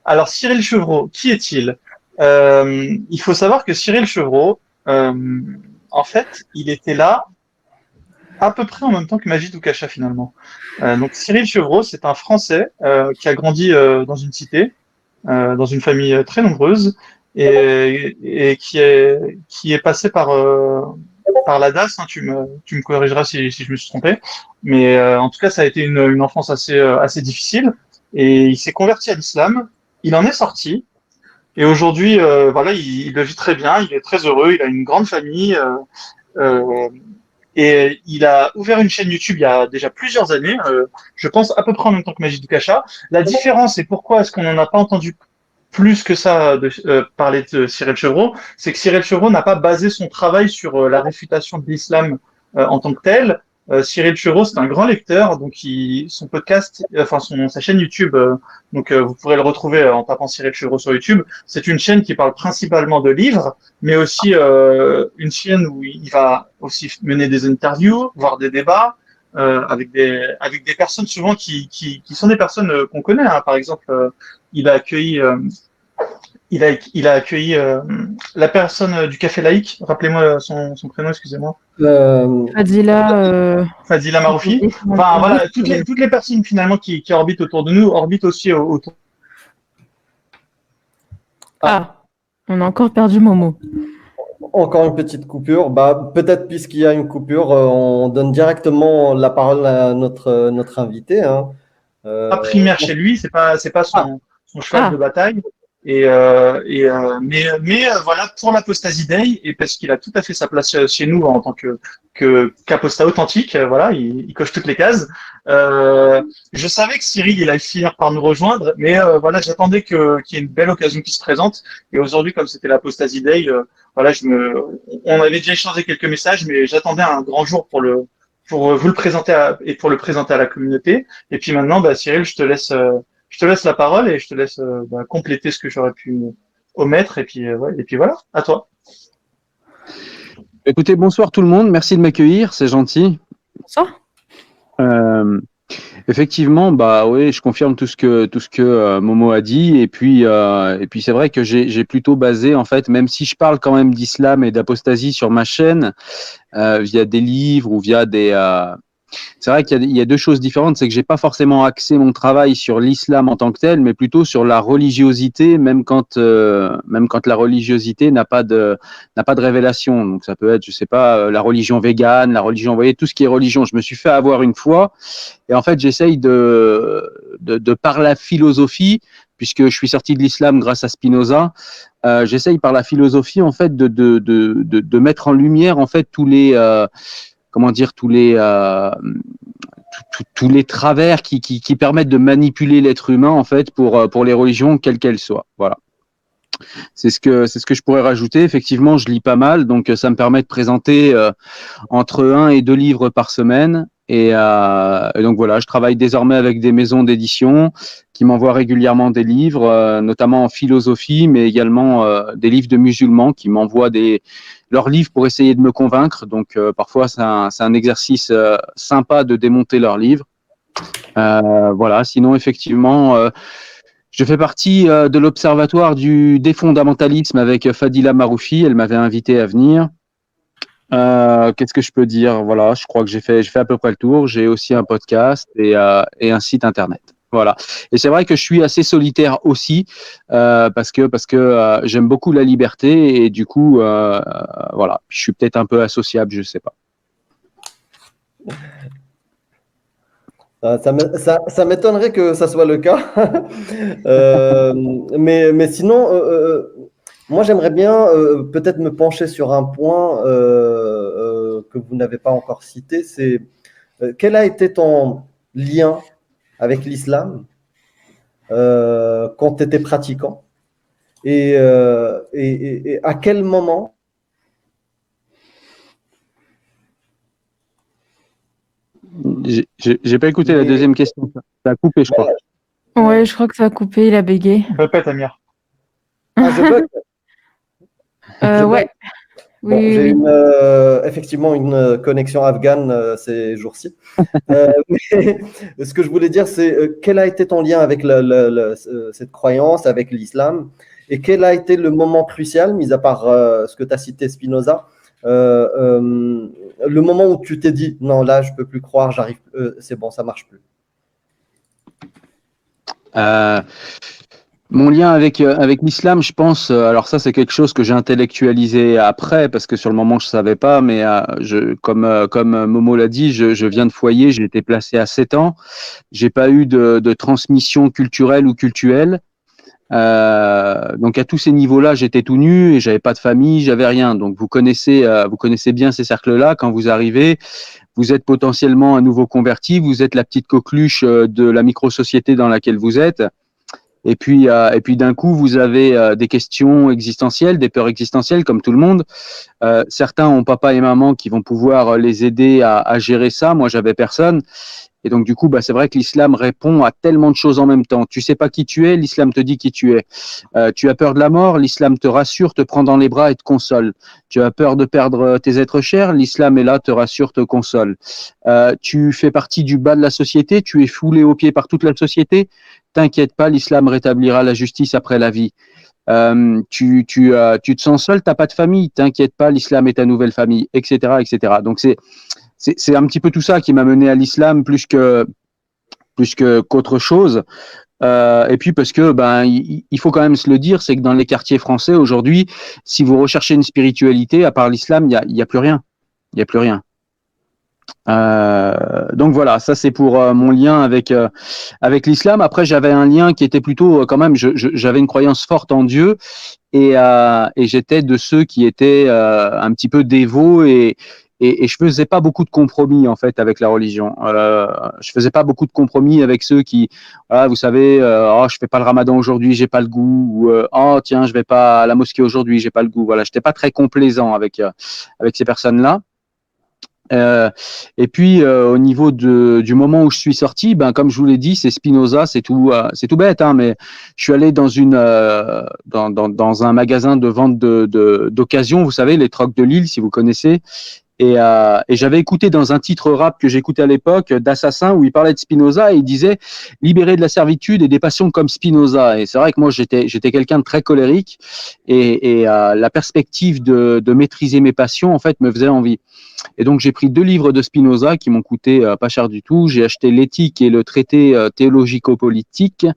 Alors, Cyril Chevreau, qui est-il? Il faut savoir que Cyril Chevreau, en fait, il était là à peu près en même temps que Majid Oukacha finalement. Donc Cyril Chevreau, c'est un Français qui a grandi dans une cité, dans une famille très nombreuse, et qui est passé par la DAS. Hein, tu me corrigeras si je me suis trompé, mais en tout cas, ça a été une enfance assez difficile, et il s'est converti à l'islam. Il en est sorti. Et aujourd'hui, voilà, il le vit très bien, il est très heureux, il a une grande famille. Euh, et il a ouvert une chaîne YouTube il y a déjà plusieurs années, je pense à peu près en même temps que Majid Oukacha. La différence et pourquoi est-ce qu'on n'en a pas entendu plus que ça parler de Cyril Chevreau, c'est que Cyril Chevreau n'a pas basé son travail sur la réfutation de l'islam en tant que tel. Cyril Chevreau, c'est un grand lecteur, donc son podcast, enfin sa chaîne YouTube, donc vous pourrez le retrouver en tapant Cyril Chevreau sur YouTube. C'est une chaîne qui parle principalement de livres, mais aussi une chaîne où il va aussi mener des interviews, voir des débats avec des personnes souvent qui sont des personnes qu'on connaît. Hein. Par exemple, il a accueilli il a accueilli la personne du Café Laïque. Rappelez-moi son prénom, excusez-moi. Euh, Fadila, Fadila Maroufi. Enfin Maroufi. voilà, toutes les personnes finalement qui orbitent autour de nous orbitent aussi autour. Ah, on a encore perdu Momo. Encore une petite coupure. Bah, peut-être puisqu'il y a une coupure, on donne directement la parole à notre invité, hein. Pas primaire chez lui, c'est pas Ah, son cheval de bataille. Mais voilà, pour l'Apostasy Day, et parce qu'il a tout à fait sa place chez nous en tant qu'apostat authentique, voilà, il coche toutes les cases. Je savais que Cyril, il allait finir par nous rejoindre, mais voilà, j'attendais qu'il y ait une belle occasion qui se présente. Et aujourd'hui, comme c'était l'Apostasy Day, voilà, on avait déjà échangé quelques messages, mais j'attendais un grand jour pour vous le présenter et pour le présenter à la communauté. Et puis maintenant, bah, Cyril, je te laisse la parole et je te laisse compléter ce que j'aurais pu omettre. Et puis voilà, à toi. Écoutez, bonsoir tout le monde. Merci de m'accueillir, c'est gentil. Bonsoir. Effectivement, bah oui, je confirme tout ce que Momo a dit. Et puis c'est vrai que j'ai plutôt basé en fait, même si je parle quand même d'islam et d'apostasie sur ma chaîne via des livres ou via des c'est vrai qu'il y a deux choses différentes, c'est que j'ai pas forcément axé mon travail sur l'islam en tant que tel, mais plutôt sur la religiosité, même quand la religiosité n'a pas de révélation. Donc ça peut être, je sais pas, la religion végane, la religion, vous voyez, tout ce qui est religion. Je me suis fait avoir une fois, et en fait j'essaye de par la philosophie, puisque je suis sorti de l'islam grâce à Spinoza. J'essaye par la philosophie en fait de mettre en lumière en fait comment dire, tous les travers qui permettent de manipuler l'être humain en fait pour les religions quelles qu'elles soient. Voilà. C'est ce que je pourrais rajouter. Effectivement, je lis pas mal, donc ça me permet de présenter entre 1 et 2 livres par semaine. Et donc voilà, je travaille désormais avec des maisons d'édition qui m'envoient régulièrement des livres, notamment en philosophie, mais également des livres de musulmans qui m'envoient leurs livres pour essayer de me convaincre. Donc parfois, c'est un exercice sympa de démonter leurs livres. Voilà, sinon effectivement, je fais partie de l'observatoire du défondamentalisme avec Fadila Maroufi. Elle m'avait invité à venir. Qu'est-ce que je peux dire? Voilà, je crois que j'ai fait à peu près le tour. J'ai aussi un podcast et un site internet. Voilà. Et c'est vrai que je suis assez solitaire aussi parce que j'aime beaucoup la liberté et du coup, voilà, je suis peut-être un peu associable, je sais pas. ça m'étonnerait que ça soit le cas. Mais sinon, moi, j'aimerais bien peut-être me pencher sur un point que vous n'avez pas encore cité. C'est quel a été ton lien avec l'islam quand tu étais pratiquant et à quel moment? J'ai pas écouté la deuxième question. Ça a coupé, je crois. Ouais, je crois que ça a coupé, il a bégayé. Répète, Amir. Ah, je bug. Ouais. Bon, Oui, j'ai oui. effectivement une connexion afghane ces jours-ci. Mais ce que je voulais dire, c'est quel a été ton lien avec cette croyance, avec l'islam, et quel a été le moment crucial, mis à part ce que tu as cité Spinoza, le moment où tu t'es dit, non, là, je peux plus croire, j'arrive, c'est bon, ça marche plus. Euh, Mon lien avec l'islam, je pense, alors ça c'est quelque chose que j'ai intellectualisé après, parce que sur le moment je savais pas, mais comme Momo l'a dit, je viens de foyer, j'ai été placé à 7 ans, j'ai pas eu de transmission culturelle ou cultuelle. Donc à tous ces niveaux-là, j'étais tout nu et j'avais pas de famille, j'avais rien. Donc vous connaissez bien ces cercles-là. Quand vous arrivez, vous êtes potentiellement un nouveau converti, vous êtes la petite coqueluche de la micro-société dans laquelle vous êtes. Et puis d'un coup, vous avez des questions existentielles, des peurs existentielles, comme tout le monde. Certains ont papa et maman qui vont pouvoir les aider à gérer ça. Moi, j'avais personne. Et donc, du coup, bah, c'est vrai que l'islam répond à tellement de choses en même temps. Tu sais pas qui tu es, l'islam te dit qui tu es. Tu as peur de la mort, l'islam te rassure, te prend dans les bras et te console. Tu as peur de perdre tes êtres chers, l'islam est là, te rassure, te console. Tu fais partie du bas de la société, tu es foulé aux pieds par toute la société. T'inquiète pas, l'islam rétablira la justice après la vie. Tu te sens seul, t'as pas de famille, t'inquiète pas, l'islam est ta nouvelle famille, etc., etc. Donc c'est un petit peu tout ça qui m'a mené à l'islam plus qu'autre chose. Et puis parce que il faut quand même se le dire, c'est que dans les quartiers français aujourd'hui, si vous recherchez une spiritualité, à part l'islam, il y a plus rien. Il y a plus rien. Donc voilà, ça c'est pour mon lien avec l'islam. Après, j'avais un lien qui était plutôt quand même, j'avais une croyance forte en Dieu et j'étais de ceux qui étaient un petit peu dévots et je faisais pas beaucoup de compromis en fait avec la religion. Je faisais pas beaucoup de compromis avec ceux qui, voilà, vous savez, oh je fais pas le Ramadan aujourd'hui, j'ai pas le goût, ou oh tiens je vais pas à la mosquée aujourd'hui, j'ai pas le goût. Voilà, j'étais pas très complaisant avec ces personnes-là. Et puis au niveau du moment où je suis sorti, ben comme je vous l'ai dit, c'est Spinoza, c'est tout bête, hein, mais je suis allé dans dans un magasin de vente d'occasion, vous savez, les trocs de Lille, si vous connaissez. Et j'avais écouté dans un titre rap que j'écoutais à l'époque d'Assassin où il parlait de Spinoza et il disait libéré de la servitude et des passions comme Spinoza. Et c'est vrai que moi j'étais quelqu'un de très colérique et la perspective de maîtriser mes passions en fait me faisait envie. Et donc j'ai pris 2 livres de Spinoza qui m'ont coûté pas cher du tout. J'ai acheté l'Éthique et le traité théologico-politique.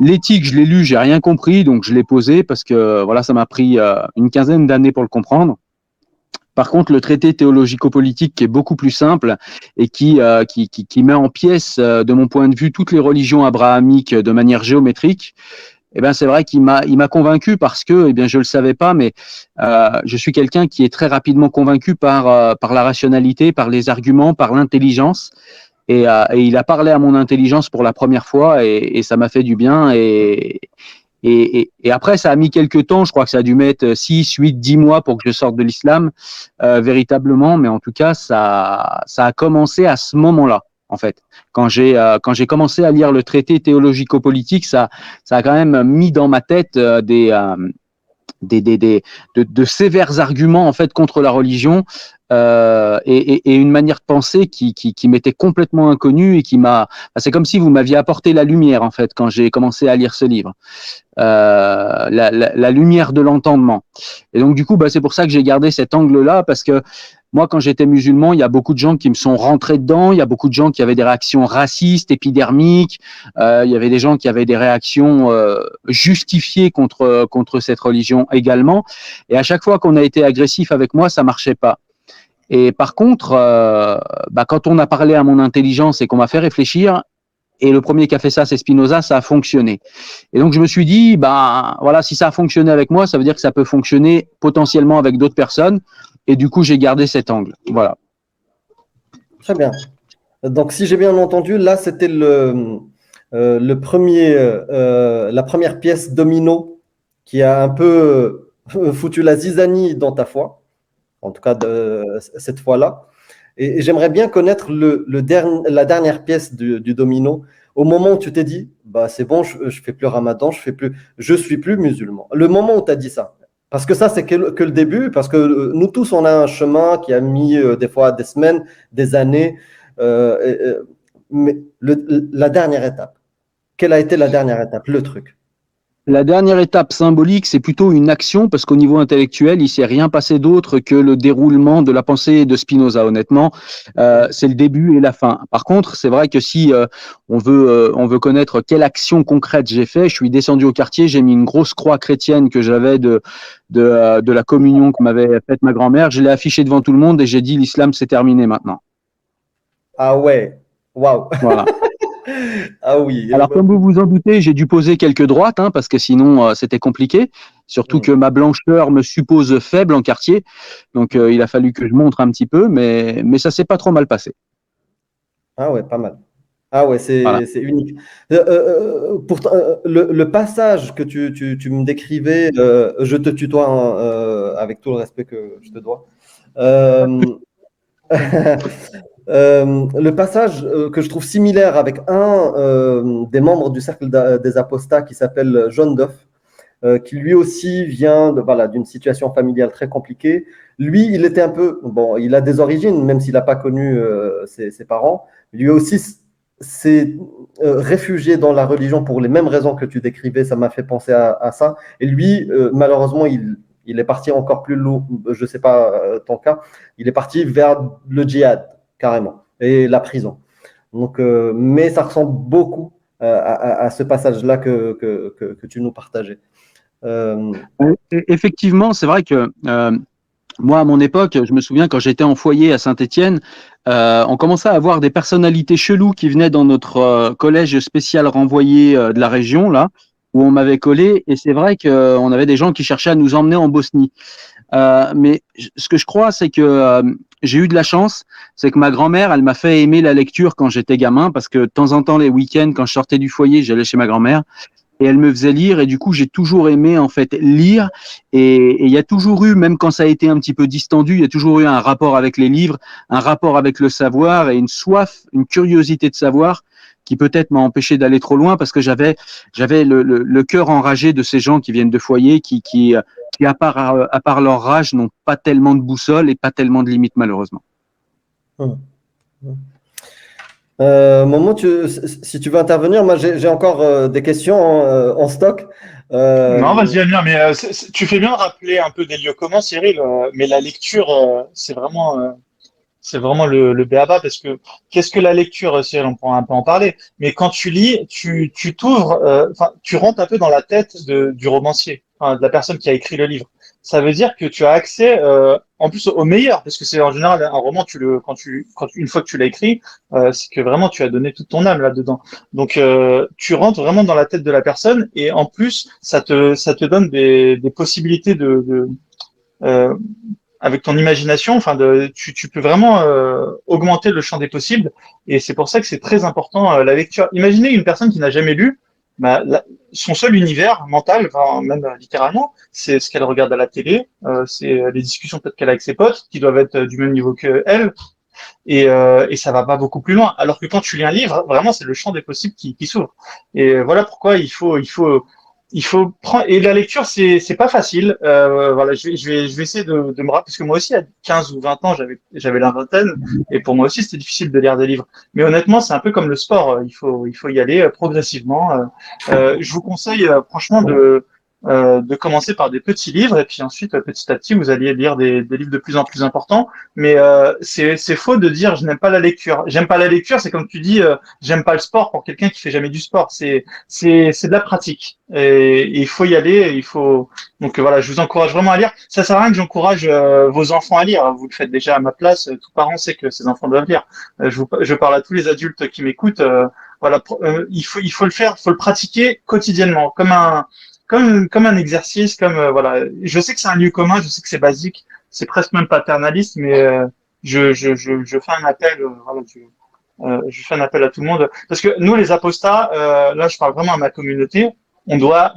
L'Éthique, je l'ai lu, j'ai rien compris, donc je l'ai posé parce que voilà, ça m'a pris une quinzaine d'années pour le comprendre. Par contre, le traité théologico-politique qui est beaucoup plus simple et qui met en pièces, de mon point de vue, toutes les religions abrahamiques de manière géométrique, eh ben c'est vrai qu'il m'a convaincu parce que, eh bien, je le savais pas, mais je suis quelqu'un qui est très rapidement convaincu par la rationalité, par les arguments, par l'intelligence. Et il a parlé à mon intelligence pour la première fois et ça m'a fait du bien. Et après, ça a mis quelques temps. Je crois que ça a dû mettre 6, 8, 10 mois pour que je sorte de l'islam véritablement. Mais en tout cas, ça a commencé à ce moment-là, en fait. Quand j'ai commencé à lire le traité théologico-politique, ça a quand même mis dans ma tête de sévères arguments en fait contre la religion et une manière de penser qui m'était complètement inconnue et qui m'a. C'est comme si vous m'aviez apporté la lumière en fait quand j'ai commencé à lire ce livre, la lumière de l'entendement. Et donc du coup, c'est pour ça que j'ai gardé cet angle-là parce que moi, quand j'étais musulman, il y a beaucoup de gens qui me sont rentrés dedans. Il y a beaucoup de gens qui avaient des réactions racistes, épidermiques. Il y avait des gens qui avaient des réactions justifiées contre cette religion également. Et à chaque fois qu'on a été agressif avec moi, ça marchait pas. Et par contre, quand on a parlé à mon intelligence et qu'on m'a fait réfléchir, et le premier qui a fait ça, c'est Spinoza, ça a fonctionné. Et donc je me suis dit, voilà, si ça a fonctionné avec moi, ça veut dire que ça peut fonctionner potentiellement avec d'autres personnes. Et du coup, j'ai gardé cet angle. Voilà. Très bien. Donc, si j'ai bien entendu, là, c'était la première pièce domino qui a un peu foutu la zizanie dans ta foi, en tout cas cette fois-là. Et j'aimerais bien connaître la dernière pièce du domino, au moment où tu t'es dit, c'est bon, je fais plus Ramadan, je suis plus musulman. Le moment où tu as dit ça. Parce que ça, c'est que le début, parce que nous tous, on a un chemin qui a mis des fois des semaines, des années, mais la dernière étape, quelle a été la dernière étape, le truc? La dernière étape symbolique, c'est plutôt une action, parce qu'au niveau intellectuel, il s'est rien passé d'autre que le déroulement de la pensée de Spinoza, honnêtement. C'est le début et la fin. Par contre, c'est vrai que si on veut connaître quelle action concrète j'ai fait, je suis descendu au quartier, j'ai mis une grosse croix chrétienne que j'avais de la communion que m'avait faite ma grand-mère, je l'ai affichée devant tout le monde et j'ai dit l'islam c'est terminé maintenant. Ah ouais, waouh. Voilà. Ah oui. Alors, comme vous vous en doutez, j'ai dû poser quelques droites, parce que sinon, c'était compliqué. Surtout que ma blancheur me suppose faible en quartier. Donc, il a fallu que je montre un petit peu, mais ça s'est pas trop mal passé. Ah ouais, pas mal. Ah ouais, Voilà. c'est unique. Pourtant, le passage que tu me décrivais, je te tutoie avec tout le respect que je te dois. Le passage que je trouve similaire avec un des membres du cercle des apostats qui s'appelle John Duff, qui lui aussi vient voilà, d'une situation familiale très compliquée. Lui, il était un peu, bon, il a des origines, même s'il n'a pas connu ses parents. Lui aussi s'est réfugié dans la religion pour les mêmes raisons que tu décrivais, ça m'a fait penser à ça. Et lui, malheureusement, il est parti encore plus lourd, je ne sais pas ton cas, il est parti vers le djihad, carrément, et la prison. Donc, mais ça ressemble beaucoup à ce passage-là que tu nous partageais. Effectivement, c'est vrai que moi, à mon époque, je me souviens quand j'étais en foyer à Saint-Étienne, on commençait à avoir des personnalités cheloues qui venaient dans notre collège spécial renvoyé de la région, là, où on m'avait collé. Et c'est vrai qu'on avait des gens qui cherchaient à nous emmener en Bosnie. Mais ce que je crois, c'est que j'ai eu de la chance, c'est que ma grand-mère, elle m'a fait aimer la lecture quand j'étais gamin, parce que de temps en temps, les week-ends, quand je sortais du foyer, j'allais chez ma grand-mère. Et elle me faisait lire et du coup j'ai toujours aimé en fait lire et il y a toujours eu, même quand ça a été un petit peu distendu, il y a toujours eu un rapport avec les livres, un rapport avec le savoir et une soif, une curiosité de savoir qui peut-être m'a empêché d'aller trop loin parce que j'avais le cœur enragé de ces gens qui viennent de foyers qui à part leur rage n'ont pas tellement de boussole et pas tellement de limites malheureusement. Momo, si tu veux intervenir, moi j'ai encore des questions en stock. Non, vas-y, Amir, mais tu fais bien de rappeler un peu des lieux communs, Cyril, mais la lecture, c'est vraiment le b.a.-ba parce que qu'est-ce que la lecture, Cyril, on pourra un peu en parler, mais quand tu lis, tu t'ouvres, enfin, tu rentres un peu dans la tête du romancier, enfin, de la personne qui a écrit le livre. Ça veut dire que tu as accès, en plus au meilleur, parce que c'est en général un roman, une fois que tu l'as écrit, c'est que vraiment tu as donné toute ton âme là-dedans. Donc tu rentres vraiment dans la tête de la personne et en plus ça te donne des possibilités euh, avec ton imagination, enfin tu peux vraiment augmenter le champ des possibles et c'est pour ça que c'est très important la lecture. Imaginez une personne qui n'a jamais lu, bah, son seul univers mental, enfin, même littéralement, c'est ce qu'elle regarde à la télé, c'est les discussions peut-être qu'elle a avec ses potes qui doivent être du même niveau que elle et ça va pas beaucoup plus loin. Alors que quand tu lis un livre, vraiment c'est le champ des possibles qui s'ouvre. Et voilà pourquoi il faut prendre et la lecture c'est pas facile voilà je vais essayer de me rappeler parce que moi aussi à 15 ou 20 ans j'avais la vingtaine et pour moi aussi c'était difficile de lire des livres mais honnêtement c'est un peu comme le sport il faut y aller progressivement je vous conseille franchement de commencer par des petits livres et puis ensuite petit à petit vous alliez lire des livres de plus en plus importants mais c'est faux de dire je n'aime pas la lecture. J'aime pas la lecture, c'est comme tu dis j'aime pas le sport pour quelqu'un qui fait jamais du sport. C'est de la pratique et il faut y aller. Et il faut donc voilà, je vous encourage vraiment à lire. Ça sert à rien que j'encourage vos enfants à lire. Vous le faites déjà à ma place. Tout parent sait que ses enfants doivent lire. Je parle à tous les adultes qui m'écoutent. Voilà, il faut le faire, il faut le pratiquer quotidiennement, comme un exercice, comme voilà. Je sais que c'est un lieu commun, je sais que c'est basique, c'est presque même paternaliste, mais je fais un appel, voilà, je fais un appel à tout le monde parce que nous les apostats, là je parle vraiment à ma communauté, on doit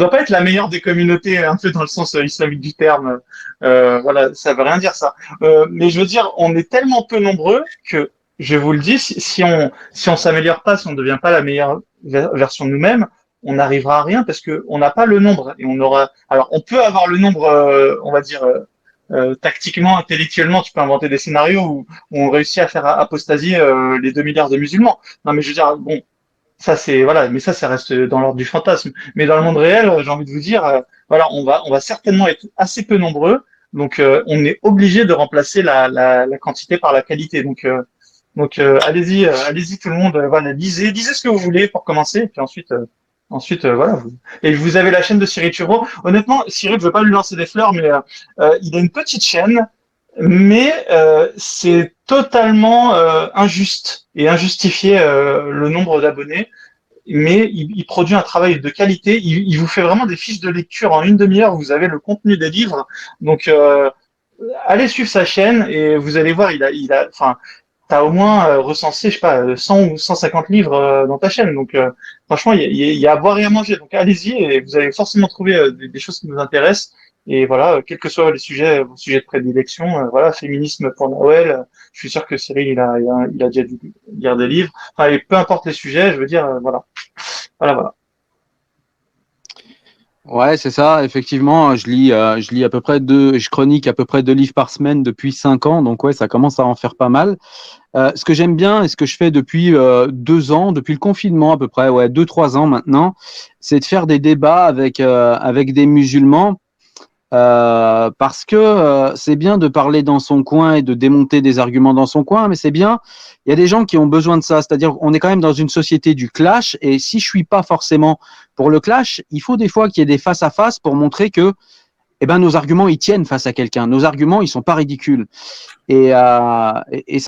pas être la meilleure des communautés un peu dans le sens islamique du terme, voilà, ça veut rien dire ça, mais je veux dire on est tellement peu nombreux que je vous le dis, si on s'améliore pas, si on ne devient pas la meilleure version de nous-mêmes, on n'arrivera à rien parce que on n'a pas le nombre et on aura. Alors, on peut avoir le nombre, on va dire. Tactiquement, intellectuellement, tu peux inventer des scénarios où on réussit à faire apostasier les 2 milliards de musulmans. Non, mais je veux dire, bon, ça c'est voilà, mais ça reste dans l'ordre du fantasme. Mais dans le monde réel, j'ai envie de vous dire, voilà, on va certainement être assez peu nombreux, donc on est obligé de remplacer la quantité par la qualité. Donc allez-y tout le monde, voilà, lisez ce que vous voulez pour commencer, et puis ensuite voilà. Et vous avez la chaîne de Cyril Turreau. Honnêtement, Cyril, je veux pas lui lancer des fleurs, mais il a une petite chaîne, mais c'est totalement injuste et injustifié le nombre d'abonnés. Mais il produit un travail de qualité. Il vous fait vraiment des fiches de lecture en une demi-heure. Vous avez le contenu des livres. Donc allez suivre sa chaîne et vous allez voir, enfin, t'as au moins recensé, je sais pas, 100 ou 150 livres dans ta chaîne. Donc, franchement, il y a à boire et à manger. Donc, allez-y et vous allez forcément trouver des choses qui nous intéressent. Et voilà, quels que soient les sujets, vos sujets de prédilection, voilà, féminisme pour Noël. Je suis sûr que Cyril, il a déjà dû lire des livres. Enfin, et peu importe les sujets, je veux dire, voilà. Voilà. Ouais, c'est ça. Effectivement, je lis à peu près je chronique à peu près 2 livres par semaine depuis 5 ans. Donc ouais, ça commence à en faire pas mal. Ce que j'aime bien et ce que je fais depuis 2 ans, depuis le confinement à peu près, ouais, 2-3 ans maintenant, c'est de faire des débats avec des musulmans. Parce que c'est bien de parler dans son coin et de démonter des arguments dans son coin, mais c'est bien, il y a des gens qui ont besoin de ça, c'est-à-dire on est quand même dans une société du clash, et si je suis pas forcément pour le clash, il faut des fois qu'il y ait des face-à-face pour montrer que nos arguments ils tiennent face à quelqu'un, nos arguments ils sont pas ridicules. Et ça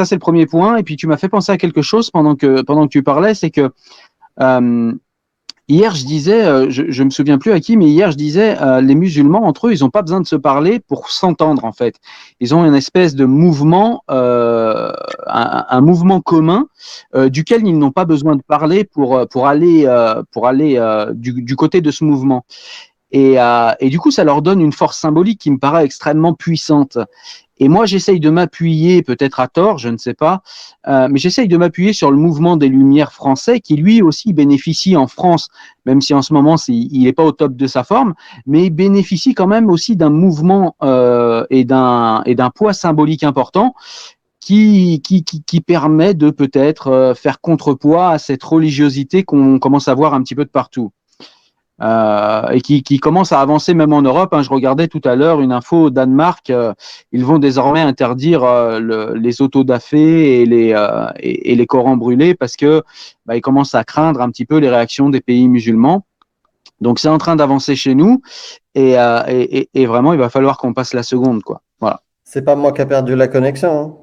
c'est le premier point, et puis tu m'as fait penser à quelque chose pendant que tu parlais, c'est que hier, je disais, je me souviens plus à qui, mais hier, je disais, les musulmans, entre eux, ils n'ont pas besoin de se parler pour s'entendre, en fait. Ils ont une espèce de mouvement, un mouvement commun, duquel ils n'ont pas besoin de parler pour aller du côté de ce mouvement. Et du coup, ça leur donne une force symbolique qui me paraît extrêmement puissante. Et moi, j'essaye de m'appuyer, peut-être à tort, je ne sais pas, mais j'essaye de m'appuyer sur le mouvement des Lumières français, qui lui aussi bénéficie en France, même si en ce moment il n'est pas au top de sa forme, mais il bénéficie quand même aussi d'un mouvement et d'un poids symbolique important qui permet de peut-être faire contrepoids à cette religiosité qu'on commence à voir un petit peu de partout. Et qui commence à avancer même en Europe. Je regardais tout à l'heure une info au Danemark. Ils vont désormais interdire les autodafés et les Corans brûlés parce que ils commencent à craindre un petit peu les réactions des pays musulmans. Donc c'est en train d'avancer chez nous et vraiment il va falloir qu'on passe la seconde, quoi. Voilà. C'est pas moi qui a perdu la connexion.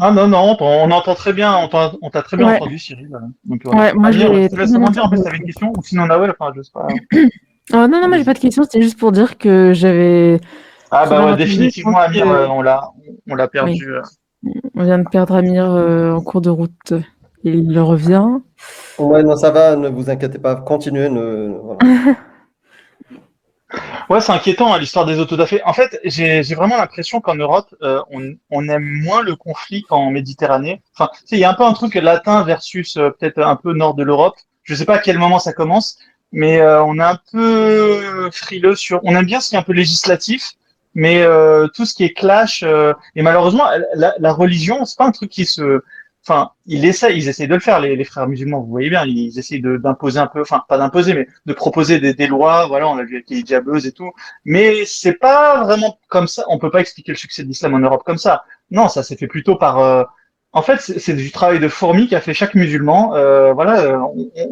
Ah non, on entend très bien, on t'a très bien entendu, Cyril. Donc, ouais, moi je te laisse rebondir, en plus, t'avais une question, ou sinon Nawel, enfin, je sais pas. Non, moi j'ai pas de question, c'était juste pour dire que j'avais. Ah bah ouais, définitivement, Amir, on l'a perdu. Oui. On vient de perdre Amir en cours de route. Il revient. Ouais, non, ça va, ne vous inquiétez pas, continuez. Voilà. Ouais, c'est inquiétant, l'histoire des autodafés. En fait, j'ai vraiment l'impression qu'en Europe, on aime moins le conflit qu'en Méditerranée. Enfin, tu sais, il y a un peu un truc latin versus peut-être un peu nord de l'Europe. Je sais pas à quel moment ça commence, mais on est un peu frileux on aime bien ce qui est un peu législatif, mais tout ce qui est clash, et malheureusement, la religion, c'est pas un truc enfin, ils essayent de le faire, les frères musulmans, vous voyez bien, ils essayent d'imposer un peu, enfin, pas d'imposer, mais de proposer des lois, voilà, on a vu avec les hijabeuses et tout, mais c'est pas vraiment comme ça, on peut pas expliquer le succès de l'islam en Europe comme ça. Non, ça s'est fait plutôt en fait, c'est du travail de fourmi qu'a fait chaque musulman, voilà,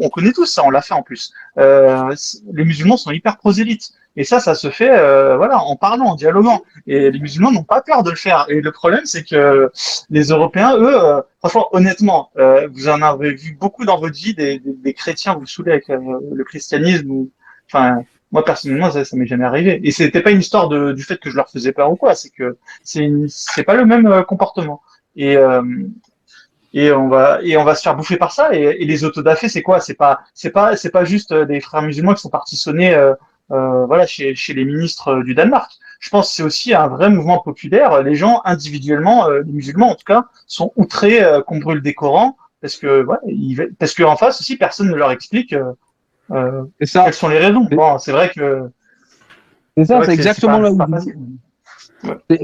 on connaît tous ça, on l'a fait en plus. Les musulmans sont hyper prosélytes, et ça se fait, voilà, en parlant, en dialoguant, et les musulmans n'ont pas peur de le faire, et le problème, c'est que les Européens, eux, franchement, honnêtement, vous en avez vu beaucoup dans votre vie, des chrétiens vous saouler avec le christianisme. Enfin, moi personnellement, ça m'est jamais arrivé. Et c'était pas une histoire du fait que je leur faisais peur ou quoi. C'est que c'est pas le même comportement. Et on va se faire bouffer par ça. Et les autodafés, c'est quoi? C'est pas juste des frères musulmans qui sont partis sonner, voilà, chez les ministres du Danemark. Je pense que c'est aussi un vrai mouvement populaire. Les gens individuellement, les musulmans en tout cas, sont outrés qu'on brûle des Corans parce que parce qu'en face aussi personne ne leur explique C'est ça. quelles sont les raisons. Bon, c'est vrai que C'est exactement là où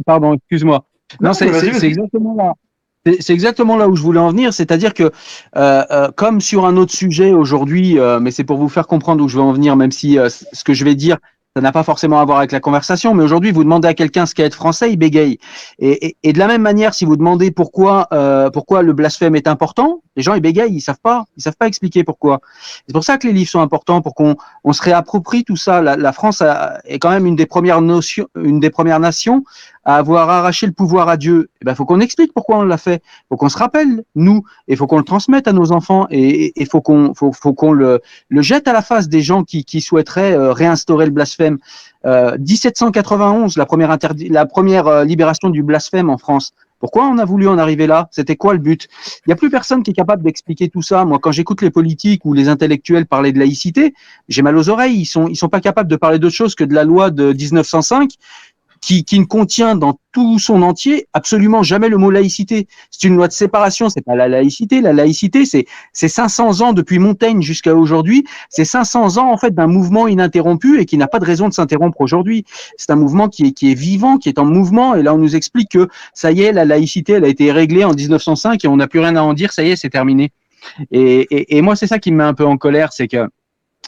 Pardon, excuse-moi. Non, c'est exactement là. C'est exactement là où je voulais en venir, c'est-à-dire que comme sur un autre sujet aujourd'hui, mais c'est pour vous faire comprendre où je veux en venir, même si ce que je vais dire, ça n'a pas forcément à voir avec la conversation, mais aujourd'hui, vous demandez à quelqu'un ce qu'est être français, il bégaye. Et de la même manière, si vous demandez pourquoi le blasphème est important, les gens ils bégayent, ils savent pas expliquer pourquoi. C'est pour ça que les livres sont importants, pour qu'on se réapproprie tout ça. La France est quand même une des premières nations à avoir arraché le pouvoir à Dieu. Eh ben, faut qu'on explique pourquoi on l'a fait. Faut qu'on se rappelle, nous, et faut qu'on le transmette à nos enfants, et faut qu'on le jette à la face des gens qui souhaiteraient réinstaurer le blasphème. 1791, la première libération du blasphème en France. Pourquoi on a voulu en arriver là? C'était quoi le but? Il n'y a plus personne qui est capable d'expliquer tout ça. Moi, quand j'écoute les politiques ou les intellectuels parler de laïcité, j'ai mal aux oreilles. Ils sont pas capables de parler d'autre chose que de la loi de 1905. Qui ne contient dans tout son entier absolument jamais le mot laïcité. C'est une loi de séparation, c'est pas la laïcité. La laïcité, c'est 500 ans depuis Montaigne jusqu'à aujourd'hui. C'est 500 ans en fait d'un mouvement ininterrompu et qui n'a pas de raison de s'interrompre aujourd'hui. C'est un mouvement qui est vivant, qui est en mouvement. Et là, on nous explique que ça y est, la laïcité, elle a été réglée en 1905 et on n'a plus rien à en dire. Ça y est, c'est terminé. Et moi, c'est ça qui me met un peu en colère, c'est que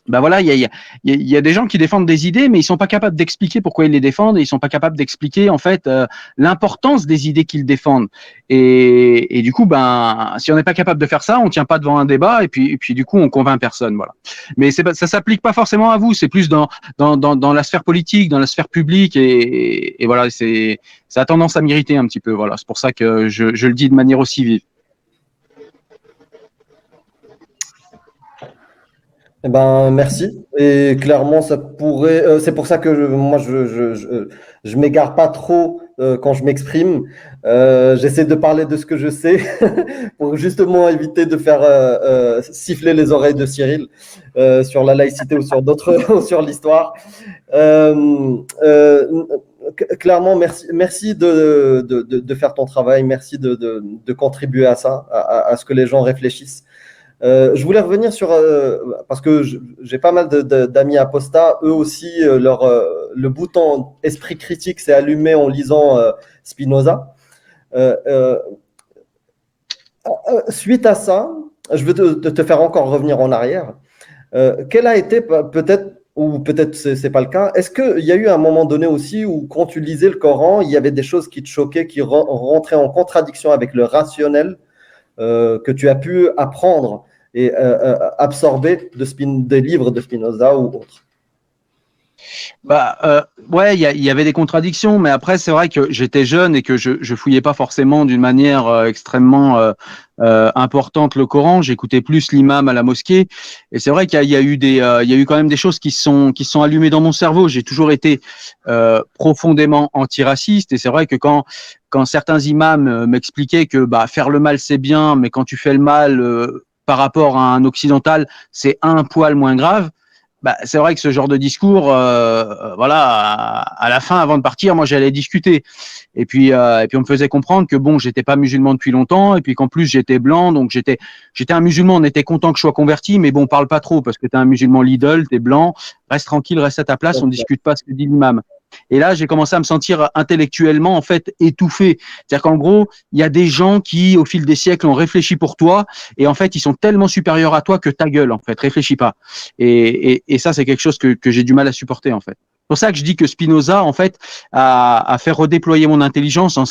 ben voilà, il y a des gens qui défendent des idées, mais ils sont pas capables d'expliquer pourquoi ils les défendent, et ils sont pas capables d'expliquer en fait l'importance des idées qu'ils défendent. Et du coup, ben si on n'est pas capable de faire ça, on tient pas devant un débat, et puis du coup, on convainc personne, voilà. Mais ça s'applique pas forcément à vous, c'est plus dans la sphère politique, dans la sphère publique, et voilà, ça a tendance à m'irriter un petit peu, voilà. C'est pour ça que je le dis de manière aussi vive. Eh ben, merci. Et clairement, ça pourrait. C'est pour ça que moi, je m'égare pas trop quand je m'exprime. J'essaie de parler de ce que je sais pour justement éviter de faire siffler les oreilles de Cyril sur la laïcité ou sur d'autres ou sur l'histoire. Clairement, merci de faire ton travail. Merci de contribuer à ça, à ce que les gens réfléchissent. Je voulais revenir sur, parce que j'ai pas mal d'amis apostats, eux aussi, le bouton esprit critique s'est allumé en lisant Spinoza. Suite à ça, je veux te faire encore revenir en arrière. Quel a été peut-être, ou peut-être c'est pas le cas, est-ce qu'il y a eu un moment donné aussi où quand tu lisais le Coran, il y avait des choses qui te choquaient, qui rentraient en contradiction avec le rationnel que tu as pu apprendre et absorber des livres de Spinoza ou autres? Ouais, il y avait des contradictions, mais après c'est vrai que j'étais jeune et que je fouillais pas forcément d'une manière extrêmement importante le Coran. J'écoutais plus l'imam à la mosquée, et c'est vrai qu'il y a eu quand même des choses qui se sont allumées dans mon cerveau. J'ai toujours été profondément antiraciste, et c'est vrai que quand certains imams m'expliquaient que faire le mal c'est bien, mais quand tu fais le mal par rapport à un occidental, c'est un poil moins grave. C'est vrai que ce genre de discours, voilà, à la fin, avant de partir, moi j'allais discuter. Et puis on me faisait comprendre que bon, j'étais pas musulman depuis longtemps, et puis qu'en plus j'étais blanc, donc j'étais un musulman. On était content que je sois converti, mais bon, parle pas trop parce que t'es un musulman Lidl, t'es blanc, reste tranquille, reste à ta place, on discute pas ce que dit l'imam. Et là, j'ai commencé à me sentir intellectuellement en fait étouffé. C'est-à-dire qu'en gros, il y a des gens qui, au fil des siècles, ont réfléchi pour toi, et en fait, ils sont tellement supérieurs à toi que ta gueule, en fait, réfléchis pas. Et ça, c'est quelque chose que j'ai du mal à supporter, en fait. C'est pour ça que je dis que Spinoza, en fait, a fait redéployer mon intelligence en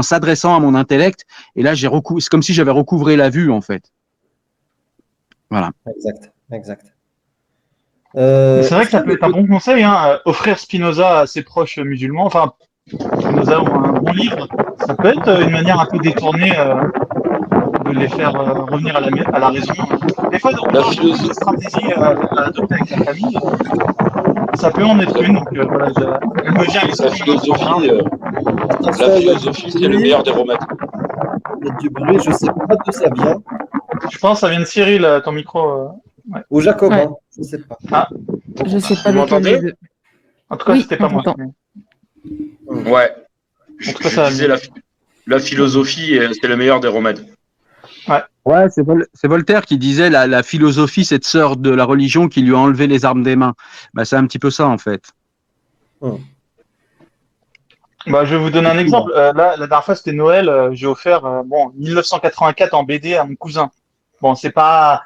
s'adressant à mon intellect. Et là, c'est comme si j'avais recouvré la vue, en fait. Voilà. Exact. C'est vrai que ça peut être un bon conseil, hein, offrir Spinoza à ses proches musulmans, enfin Spinoza ou un bon livre, ça peut être une manière un peu détournée de les faire revenir à la raison. Des fois, dans une stratégie à adopter avec la famille, ça peut en être une. Donc voilà, elle me vient à l'esprit. La philosophie, c'est le meilleur des remèdes. Il y a du bruit, je sais pas d'où ça vient. Je pense que ça vient de Cyril, ton micro. Ouais. Ou Jacobin, Ouais. je sais pas. Ah. Je sais pas Vous lequel des m'entendez deux. En tout cas, Oui, c'était pas on moi. t'entend. Ouais. En tout cas, ça Je disais la philosophie, c'est le meilleur des remèdes. Ouais, c'est Voltaire qui disait la philosophie, cette sœur de la religion qui lui a enlevé les armes des mains. Bah, c'est un petit peu ça, en fait. Bah, je vais vous donner un exemple. Là, la dernière fois, c'était Noël. J'ai offert 1984 en BD à mon cousin. Bon, c'est pas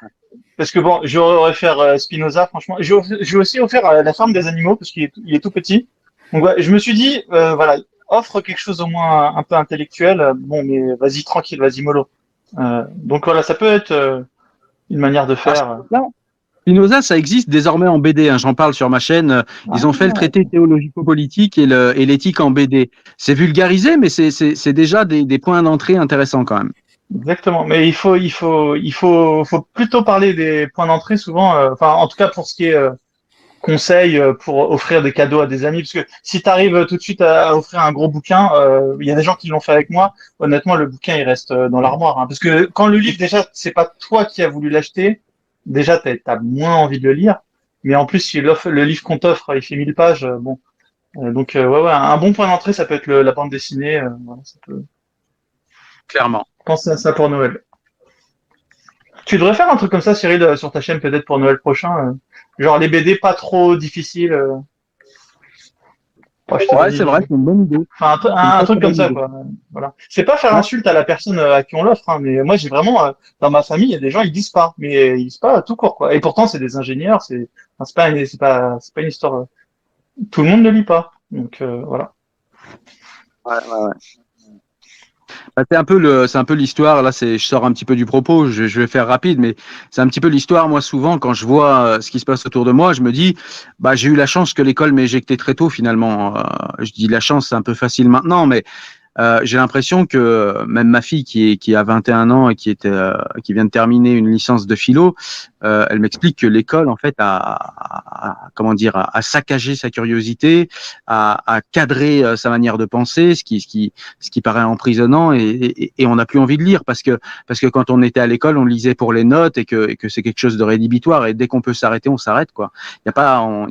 parce que bon, j'aurais offert Spinoza, franchement. J'ai aussi offert La ferme des animaux parce qu'il est tout petit. Donc ouais, je me suis dit, voilà, offre quelque chose au moins un peu intellectuel. Bon, mais vas-y tranquille, vas-y mollo. Donc voilà, ça peut être une manière de faire. Spinoza, ça existe désormais en BD. Hein, j'en parle sur ma chaîne. Ils ont fait le traité théologico-politique et l'éthique en BD. C'est vulgarisé, mais c'est déjà des points d'entrée intéressants quand même. Exactement. Mais faut plutôt parler des points d'entrée souvent. Enfin, en tout cas pour ce qui est conseils pour offrir des cadeaux à des amis, parce que si tu arrives tout de suite à offrir un gros bouquin, il y a des gens qui l'ont fait avec moi. Honnêtement, le bouquin il reste dans l'armoire, hein, parce que quand le livre déjà c'est pas toi qui as voulu l'acheter, déjà t'as moins envie de le lire. Mais en plus, si le livre qu'on t'offre, il fait 1000 pages, bon. Donc ouais, un bon point d'entrée, ça peut être la bande dessinée. Voilà, ça peut... Clairement. Pensez à ça pour Noël. Tu devrais faire un truc comme ça, Cyril, sur ta chaîne peut-être pour Noël prochain. Genre les BD pas trop difficiles. Ouais, c'est vrai, c'est une bonne idée. Enfin, un truc comme ça, quoi. Voilà. C'est pas faire insulte à la personne à qui on l'offre, hein, mais moi j'ai vraiment dans ma famille, il y a des gens ils disent pas, mais ils disent pas tout court, quoi. Et pourtant c'est des ingénieurs, enfin, c'est pas une histoire. Tout le monde ne lit pas, donc voilà. Ouais. Bah, c'est un peu l'histoire. Là, je sors un petit peu du propos. Je vais faire rapide, mais c'est un petit peu l'histoire. Moi, souvent, quand je vois ce qui se passe autour de moi, je me dis, bah, j'ai eu la chance que l'école m'ait éjecté très tôt, finalement. Je dis la chance, c'est un peu facile maintenant, mais j'ai l'impression que même ma fille qui a 21 ans et qui vient de terminer une licence de philo, elle m'explique que l'école en fait a saccagé sa curiosité, a cadré sa manière de penser, ce qui paraît emprisonnant et on n'a plus envie de lire parce que quand on était à l'école, on lisait pour les notes et que c'est quelque chose de rédhibitoire et dès qu'on peut s'arrêter, on s'arrête quoi. Il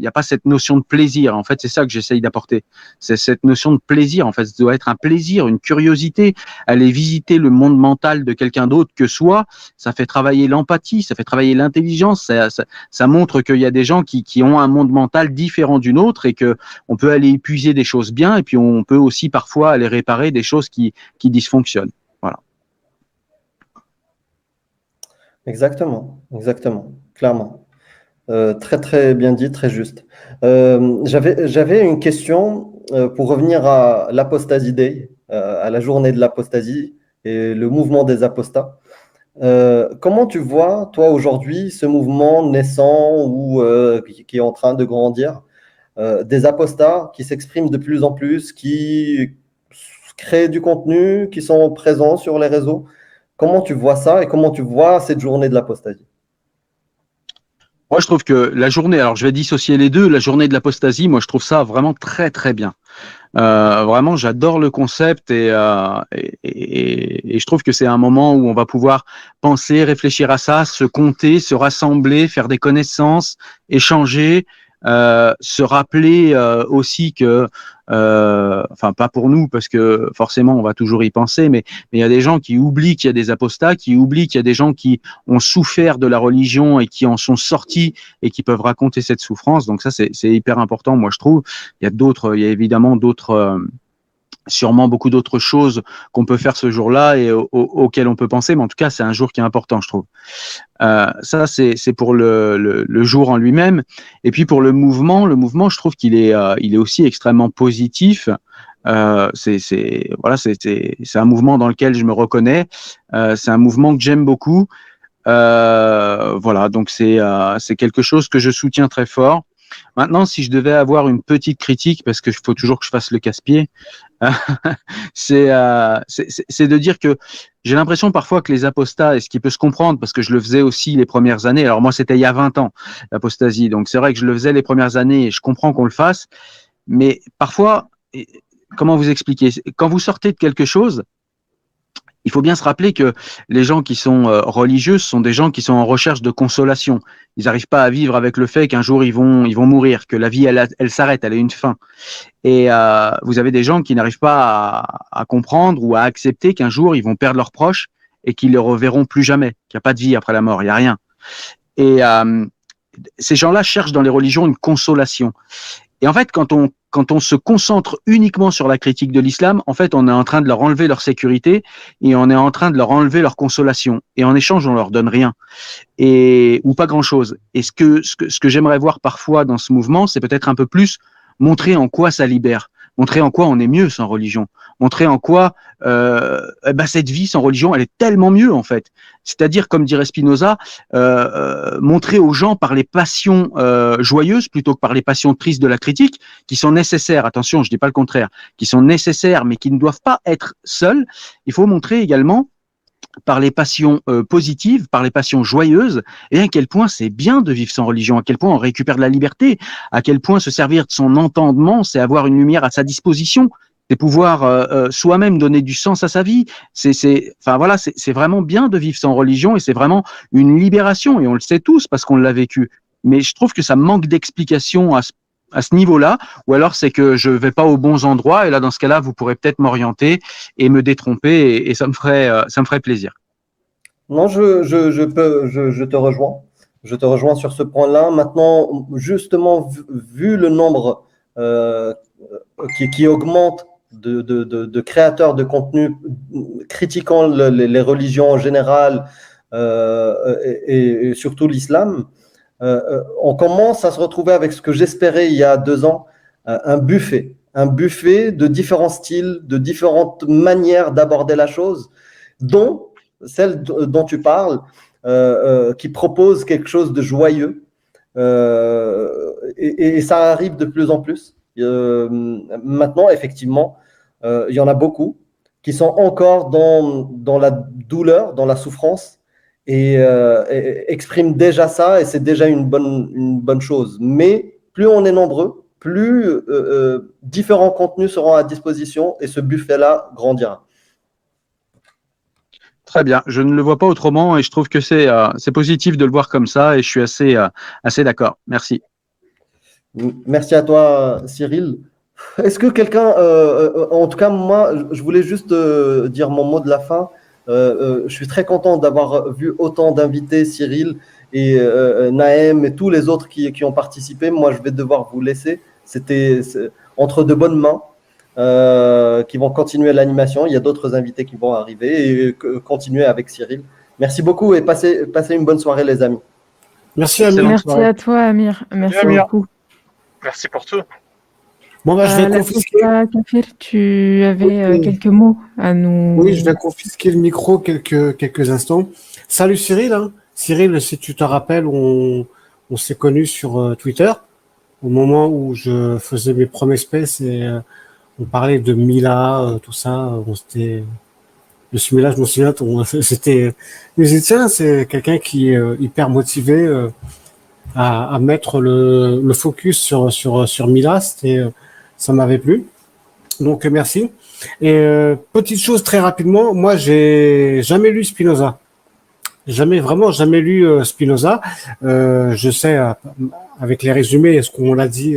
y a pas cette notion de plaisir. En fait, c'est ça que j'essaye d'apporter. C'est cette notion de plaisir. En fait, ça doit être un plaisir, une curiosité, aller visiter le monde mental de quelqu'un d'autre que soi. Ça fait travailler l'empathie, ça fait travailler l'intelligence. Ça montre qu'il y a des gens qui ont un monde mental différent du nôtre et que on peut aller épuiser des choses bien et puis on peut aussi parfois aller réparer des choses qui dysfonctionnent. Voilà. Exactement, clairement. Très très bien dit, très juste. J'avais une question pour revenir à l'Apostasy Day, à la journée de l'apostasie et le mouvement des apostats. Comment tu vois, toi, aujourd'hui, ce mouvement naissant ou qui est en train de grandir, des apostats qui s'expriment de plus en plus, qui créent du contenu, qui sont présents sur les réseaux? Comment tu vois ça et comment tu vois cette journée de l'apostasie? Moi, je trouve que la journée, alors je vais dissocier les deux, la journée de l'apostasie, moi, je trouve ça vraiment très, très bien. Vraiment, j'adore le concept et je trouve que c'est un moment où on va pouvoir penser, réfléchir à ça, se compter, se rassembler, faire des connaissances, échanger, se rappeler aussi que, enfin pas pour nous parce que forcément on va toujours y penser, mais il y a des gens qui oublient qu'il y a des apostats, qui oublient qu'il y a des gens qui ont souffert de la religion et qui en sont sortis et qui peuvent raconter cette souffrance. Donc ça c'est hyper important, moi je trouve. Il y a évidemment d'autres, sûrement beaucoup d'autres choses qu'on peut faire ce jour-là et auxquelles on peut penser, mais en tout cas, c'est un jour qui est important, je trouve. Ça, c'est pour le jour en lui-même. Et puis pour le mouvement, je trouve qu'il est aussi extrêmement positif. C'est un mouvement dans lequel je me reconnais. C'est un mouvement que j'aime beaucoup. Voilà, donc c'est quelque chose que je soutiens très fort. Maintenant, si je devais avoir une petite critique, parce qu'il faut toujours que je fasse le casse-pied, c'est de dire que j'ai l'impression parfois que les apostats, et ce qui peut se comprendre, parce que je le faisais aussi les premières années, alors moi c'était il y a 20 ans, l'apostasie, donc c'est vrai que je le faisais les premières années et je comprends qu'on le fasse, mais parfois, comment vous expliquer, quand vous sortez de quelque chose, il faut bien se rappeler que les gens qui sont religieux sont des gens qui sont en recherche de consolation. Ils n'arrivent pas à vivre avec le fait qu'un jour ils vont mourir, que la vie elle s'arrête, elle a une fin. Et vous avez des gens qui n'arrivent pas à comprendre ou à accepter qu'un jour ils vont perdre leurs proches et qu'ils ne les reverront plus jamais, qu'il n'y a pas de vie après la mort, il n'y a rien. Et ces gens-là cherchent dans les religions une consolation. Et en fait, quand on se concentre uniquement sur la critique de l'islam, en fait, on est en train de leur enlever leur sécurité et on est en train de leur enlever leur consolation. Et en échange, on leur donne rien ou pas grand-chose. Et ce que j'aimerais voir parfois dans ce mouvement, c'est peut-être un peu plus montrer en quoi ça libère, montrer en quoi on est mieux sans religion, montrer en quoi cette vie sans religion, elle est tellement mieux en fait. C'est-à-dire, comme dirait Spinoza, montrer aux gens par les passions joyeuses plutôt que par les passions tristes de la critique, qui sont nécessaires, attention, je dis pas le contraire, qui sont nécessaires mais qui ne doivent pas être seules. Il faut montrer également par les passions positives, par les passions joyeuses, et à quel point c'est bien de vivre sans religion, à quel point on récupère de la liberté, à quel point se servir de son entendement, c'est avoir une lumière à sa disposition, c'est pouvoir soi-même donner du sens à sa vie. C'est vraiment bien de vivre sans religion et c'est vraiment une libération, et on le sait tous parce qu'on l'a vécu. Mais je trouve que ça manque d'explication à ce niveau-là, ou alors c'est que je vais pas aux bons endroits, et là dans ce cas-là vous pourrez peut-être m'orienter et me détromper, et ça me ferait plaisir. Non, je te rejoins. Je te rejoins sur ce point-là. Maintenant, justement, vu le nombre qui augmente de créateurs de contenu critiquant les religions en général et surtout l'islam, on commence à se retrouver avec ce que j'espérais il y a 2 ans, un buffet de différents styles, de différentes manières d'aborder la chose, dont celle dont tu parles, qui propose quelque chose de joyeux, et ça arrive de plus en plus. Maintenant, effectivement, il y en a beaucoup qui sont encore dans la douleur, dans la souffrance, et expriment déjà ça, et c'est déjà une bonne chose. Mais plus on est nombreux, plus différents contenus seront à disposition, et ce buffet-là grandira. Très bien, je ne le vois pas autrement, et je trouve que c'est positif de le voir comme ça, et je suis assez d'accord. Merci. Merci à toi, Cyril. Est-ce que quelqu'un, en tout cas moi, je voulais juste dire mon mot de la fin. Je suis très content d'avoir vu autant d'invités, Cyril et Naëm et tous les autres qui ont participé. Moi, je vais devoir vous laisser. C'était entre de bonnes mains qui vont continuer l'animation. Il y a d'autres invités qui vont arriver et continuer avec Cyril. Merci beaucoup et passez une bonne soirée, les amis. Merci, Amir. Merci à toi, Amir. Merci Amir. beaucoup. Merci pour tout. Bon, je vais confisquer. Kafir, tu avais quelques mots à nous. Oui, je vais confisquer le micro quelques instants. Salut Cyril. Hein. Cyril, si tu te rappelles, on s'est connus sur Twitter au moment où je faisais mes premiers spaces et on parlait de Mila, tout ça. Le Mila, je me souviens, c'était. Je me disais, tiens, c'est quelqu'un qui est hyper motivé à mettre le focus sur Mila. Ça m'avait plu. Donc, merci. Et petite chose très rapidement, moi, j'ai jamais lu Spinoza. Jamais lu Spinoza. Je sais, avec les résumés, ce qu'on l'a dit,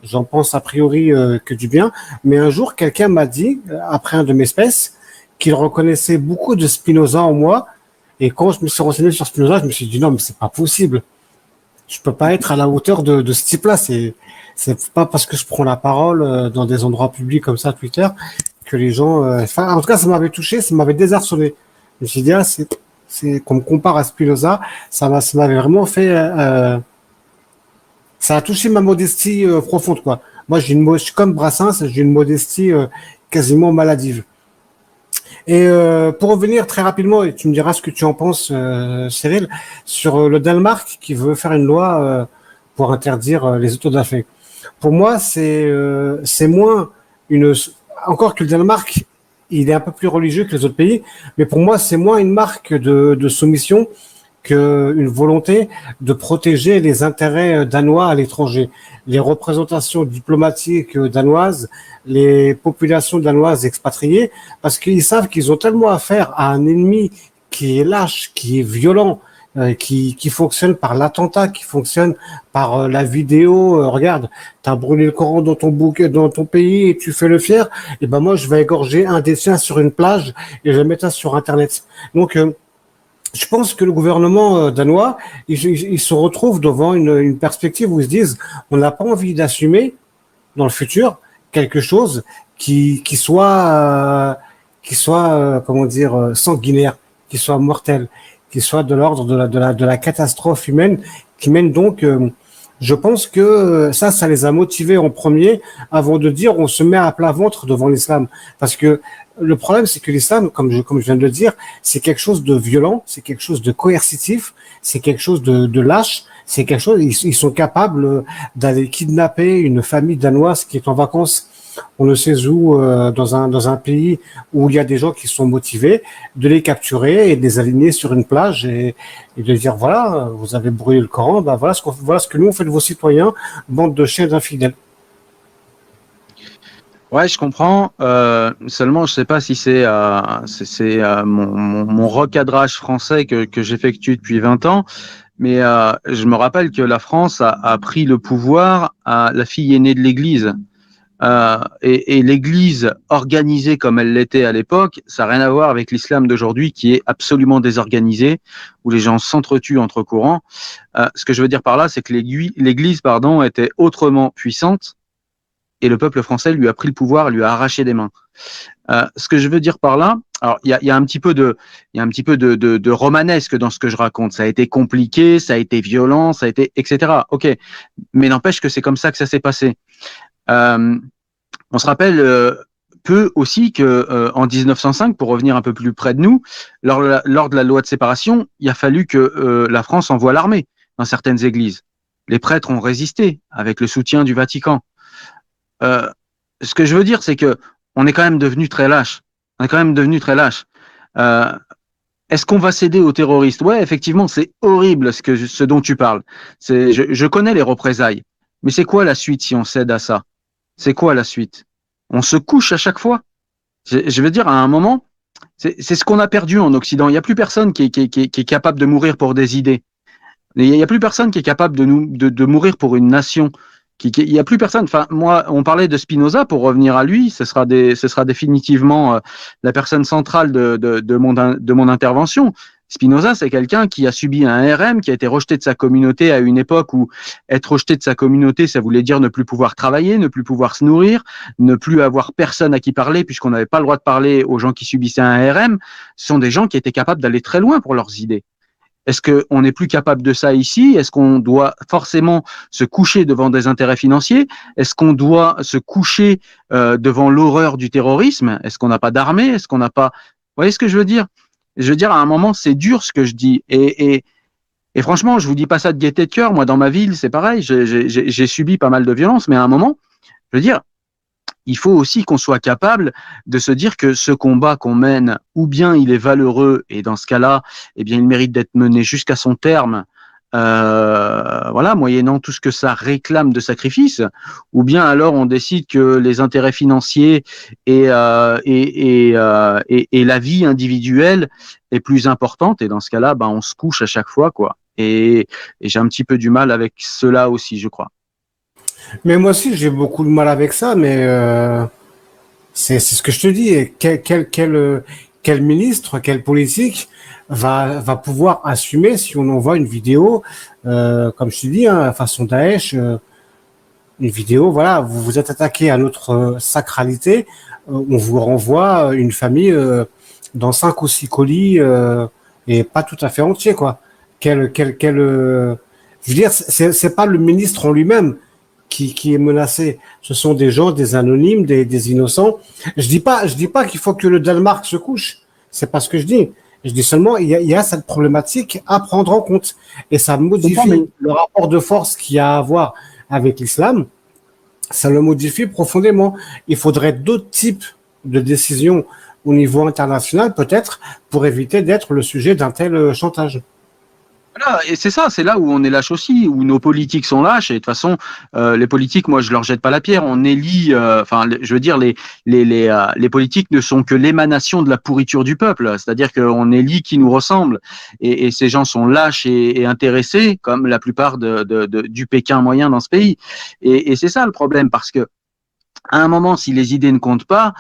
j'en pense a priori que du bien. Mais un jour, quelqu'un m'a dit, après un de mes spaces, qu'il reconnaissait beaucoup de Spinoza en moi. Et quand je me suis renseigné sur Spinoza, je me suis dit non, mais c'est pas possible. Je peux pas être à la hauteur de ce type-là. C'est pas parce que je prends la parole dans des endroits publics comme ça, Twitter, que les gens. En tout cas, ça m'avait touché, ça m'avait désarçonné. Je me suis dit c'est qu'on me compare à Spinoza, ça m'avait vraiment fait. Ça a touché ma modestie profonde, quoi. Moi, je suis comme Brassens, j'ai une modestie quasiment maladive. Et pour revenir très rapidement, et tu me diras ce que tu en penses, Cyril, sur le Danemark qui veut faire une loi pour interdire les autodafés. Pour moi, c'est moins encore que le Danemark, il est un peu plus religieux que les autres pays, mais pour moi, c'est moins une marque de soumission qu'une volonté de protéger les intérêts danois à l'étranger. Les représentations diplomatiques danoises, les populations danoises expatriées, parce qu'ils savent qu'ils ont tellement affaire à un ennemi qui est lâche, qui est violent, qui fonctionne par l'attentat, qui fonctionne par la vidéo. Regarde, t'as brûlé le Coran dans ton dans ton pays et tu fais le fier. Et ben moi, je vais égorger un des tiens sur une plage et je vais mettre ça sur Internet. Donc je pense que le gouvernement danois, il se retrouve devant une perspective où ils se disent, on n'a pas envie d'assumer dans le futur quelque chose qui soit comment dire, sanguinaire, qui soit mortel, qui soit de l'ordre de la catastrophe humaine, qui mène donc, je pense que ça les a motivés en premier avant de dire on se met à plat ventre devant l'islam. Parce que le problème, c'est que l'islam, comme je viens de le dire, c'est quelque chose de violent, c'est quelque chose de coercitif, c'est quelque chose de lâche, c'est quelque chose, ils sont capables d'aller kidnapper une famille danoise qui est en vacances, on ne sait où, dans un pays où il y a des gens qui sont motivés, de les capturer et de les aligner sur une plage et de dire voilà, vous avez brûlé le Coran, ben voilà ce que nous on fait de vos citoyens, bande de chiens d'infidèles. Ouais, je comprends. Seulement, je sais pas si c'est mon recadrage français que j'effectue depuis 20 ans, mais je me rappelle que la France a pris le pouvoir à la fille aînée de l'Église. Et l'Église organisée comme elle l'était à l'époque, ça n'a rien à voir avec l'islam d'aujourd'hui qui est absolument désorganisé, où les gens s'entretuent entre courants. Ce que je veux dire par là, c'est que l'Église, était autrement puissante. Et le peuple français lui a pris le pouvoir, lui a arraché des mains. Ce que je veux dire par là, alors il y a un petit peu de romanesque dans ce que je raconte. Ça a été compliqué, ça a été violent, ça a été etc. Ok, mais n'empêche que c'est comme ça que ça s'est passé. On se rappelle peu aussi que en 1905, pour revenir un peu plus près de nous, lors de la loi de séparation, il a fallu que la France envoie l'armée dans certaines églises. Les prêtres ont résisté avec le soutien du Vatican. Ce que je veux dire, c'est que on est quand même devenu très lâche. Est-ce qu'on va céder aux terroristes? Ouais, effectivement, c'est horrible ce dont tu parles. Je connais les représailles, mais c'est quoi la suite si on cède à ça? C'est quoi la suite? On se couche à chaque fois. Je veux dire, à un moment, c'est ce qu'on a perdu en Occident. Il n'y a plus personne qui est capable de mourir pour des idées. Il n'y a plus personne qui est capable de mourir pour une nation. Il n'y a plus personne. Enfin, moi, on parlait de Spinoza. Pour revenir à lui, ce sera définitivement la personne centrale de mon intervention. Spinoza, c'est quelqu'un qui a subi un RM, qui a été rejeté de sa communauté à une époque où être rejeté de sa communauté, ça voulait dire ne plus pouvoir travailler, ne plus pouvoir se nourrir, ne plus avoir personne à qui parler, puisqu'on n'avait pas le droit de parler aux gens qui subissaient un RM. Ce sont des gens qui étaient capables d'aller très loin pour leurs idées. Est-ce qu'on n'est plus capable de ça ici? Est-ce qu'on doit forcément se coucher devant des intérêts financiers? Est-ce qu'on doit se coucher devant l'horreur du terrorisme? Est-ce qu'on n'a pas d'armée? Est-ce qu'on n'a pas... Vous voyez ce que je veux dire? Je veux dire, à un moment, c'est dur ce que je dis. Et franchement, je vous dis pas ça de gaieté de cœur. Moi, dans ma ville, c'est pareil. J'ai subi pas mal de violence, mais à un moment, je veux dire, il faut aussi qu'on soit capable de se dire que ce combat qu'on mène, ou bien il est valeureux, et dans ce cas-là, eh bien, il mérite d'être mené jusqu'à son terme, voilà, moyennant tout ce que ça réclame de sacrifice, ou bien alors on décide que les intérêts financiers et la vie individuelle est plus importante, et dans ce cas-là, on se couche à chaque fois, quoi. Et j'ai un petit peu du mal avec cela aussi, je crois. Mais moi aussi, j'ai beaucoup de mal avec ça, mais c'est ce que je te dis. Quel ministre, quel politique va pouvoir assumer si on envoie une vidéo, comme je te dis, façon Daesh, une vidéo, voilà, vous vous êtes attaqué à notre sacralité, on vous renvoie une famille dans 5 ou 6 colis et pas tout à fait entier, quoi. Je veux dire, c'est pas le ministre en lui-même qui est menacé. Ce sont des gens, des anonymes, des innocents. Je dis pas qu'il faut que le Danemark se couche. C'est pas ce que je dis. Je dis seulement, il y a cette problématique à prendre en compte. Et ça modifie le rapport de force qu'il y a à avoir avec l'islam. Ça le modifie profondément. Il faudrait d'autres types de décisions au niveau international, peut-être, pour éviter d'être le sujet d'un tel chantage. Voilà, et c'est ça, c'est là où on est lâche aussi, où nos politiques sont lâches. Et de toute façon, les politiques, moi, je leur jette pas la pierre. On élit, je veux dire, les politiques ne sont que l'émanation de la pourriture du peuple. C'est-à-dire qu'on élit qui nous ressemble. Et ces gens sont lâches et intéressés, comme la plupart du Pékin moyen dans ce pays. Et c'est ça le problème, parce que à un moment, si les idées ne comptent pas,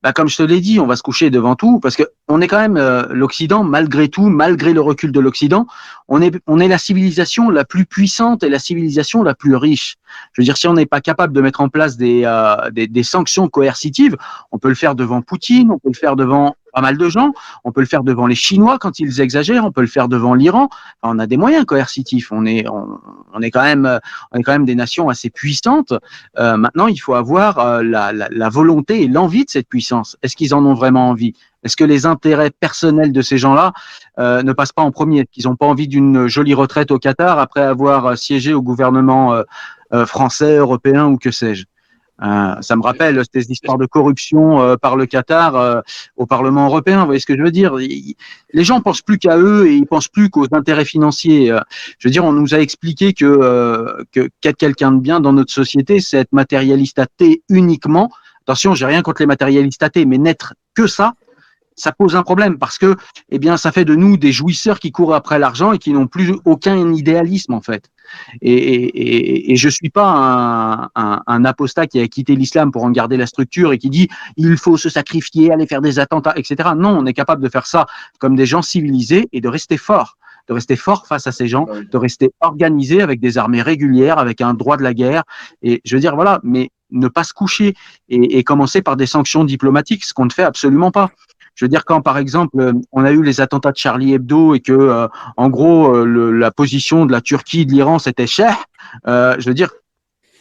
bah, comme je te l'ai dit, on va se coucher devant tout, parce que on est quand même l'Occident, malgré tout, malgré le recul de l'Occident, on est la civilisation la plus puissante et la civilisation la plus riche. Je veux dire, si on n'est pas capable de mettre en place des sanctions coercitives, on peut le faire devant Poutine, on peut le faire devant pas mal de gens, on peut le faire devant les Chinois quand ils exagèrent, on peut le faire devant l'Iran. Enfin, on a des moyens coercitifs. On est quand même des nations assez puissantes. Maintenant, il faut avoir la volonté et l'envie de cette puissance. Est-ce qu'ils en ont vraiment envie? Est-ce que les intérêts personnels de ces gens-là ne passent pas en premier? Est-ce qu'ils n'ont pas envie d'une jolie retraite au Qatar après avoir siégé au gouvernement français, européen ou que sais-je? Ça me rappelle ces histoires de corruption par le Qatar au Parlement européen. Vous voyez ce que je veux dire? Les gens pensent plus qu'à eux et ils pensent plus qu'aux intérêts financiers. Je veux dire, on nous a expliqué qu'être quelqu'un de bien dans notre société, c'est être matérialiste athée uniquement. Attention, j'ai rien contre les matérialistes athées, mais n'être que ça pose un problème parce que, eh bien, ça fait de nous des jouisseurs qui courent après l'argent et qui n'ont plus aucun idéalisme en fait. Et je suis pas un apostat qui a quitté l'islam pour en garder la structure et qui dit il faut se sacrifier, aller faire des attentats, etc. Non, on est capable de faire ça comme des gens civilisés et de rester fort face à ces gens, de rester organisé avec des armées régulières, avec un droit de la guerre. Et je veux dire, voilà, mais ne pas se coucher et commencer par des sanctions diplomatiques, ce qu'on ne fait absolument pas. Je veux dire, quand par exemple on a eu les attentats de Charlie Hebdo et que en gros la position de la Turquie, de l'Iran, c'était cher, je veux dire,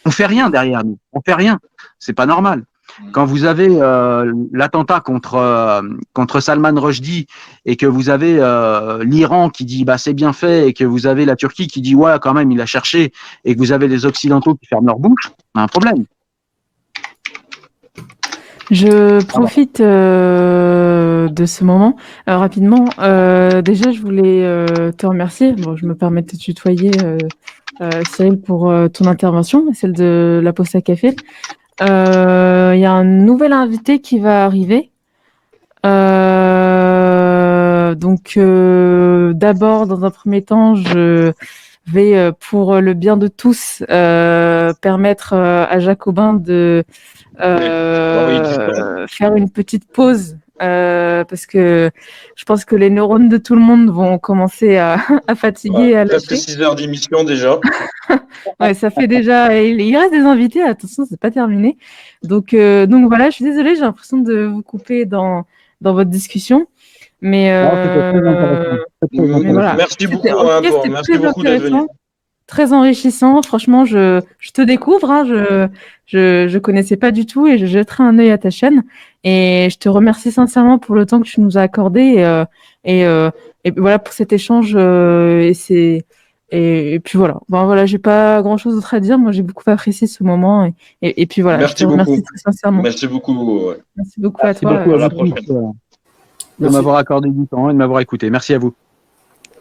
on fait rien derrière nous, on fait rien, c'est pas normal. Quand vous avez l'attentat contre Salman Rushdie et que vous avez l'Iran qui dit bah c'est bien fait et que vous avez la Turquie qui dit ouais quand même il a cherché et que vous avez les Occidentaux qui ferment leur bouche, on a un problème. Je profite de ce moment rapidement. Déjà, je voulais te remercier. Bon, je me permets de te tutoyer, Cyril, pour ton intervention, celle de la Posta Café. Il y a un nouvel invité qui va arriver. Donc, d'abord, dans un premier temps, je vais, pour le bien de tous, permettre à Jacobin de faire une petite pause parce que je pense que les neurones de tout le monde vont commencer à fatiguer. À presque 6 heures d'émission déjà. Ouais, ça fait déjà. Il reste des invités, attention, c'est pas terminé. Donc voilà, je suis désolée, j'ai l'impression de vous couper dans votre discussion. Mais voilà. Merci beaucoup, merci beaucoup d'être venu. Très enrichissant. Franchement, je te découvre. Hein, je connaissais pas du tout et je jetterai un œil à ta chaîne. Et je te remercie sincèrement pour le temps que tu nous as accordé et voilà pour cet échange. Et puis voilà. Bon, voilà, j'ai pas grand chose d'autre à dire. Moi, j'ai beaucoup apprécié ce moment et puis voilà. Merci je te remercie très sincèrement. Merci beaucoup. Merci beaucoup à toi. Beaucoup à la prochaine. De m'avoir accordé du temps et de m'avoir écouté. Merci à vous.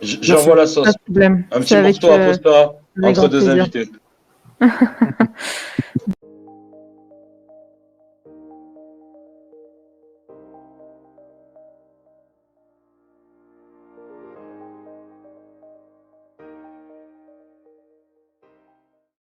J'envoie la sauce. Pas de problème. Un petit morceau à Posta entre deux invités.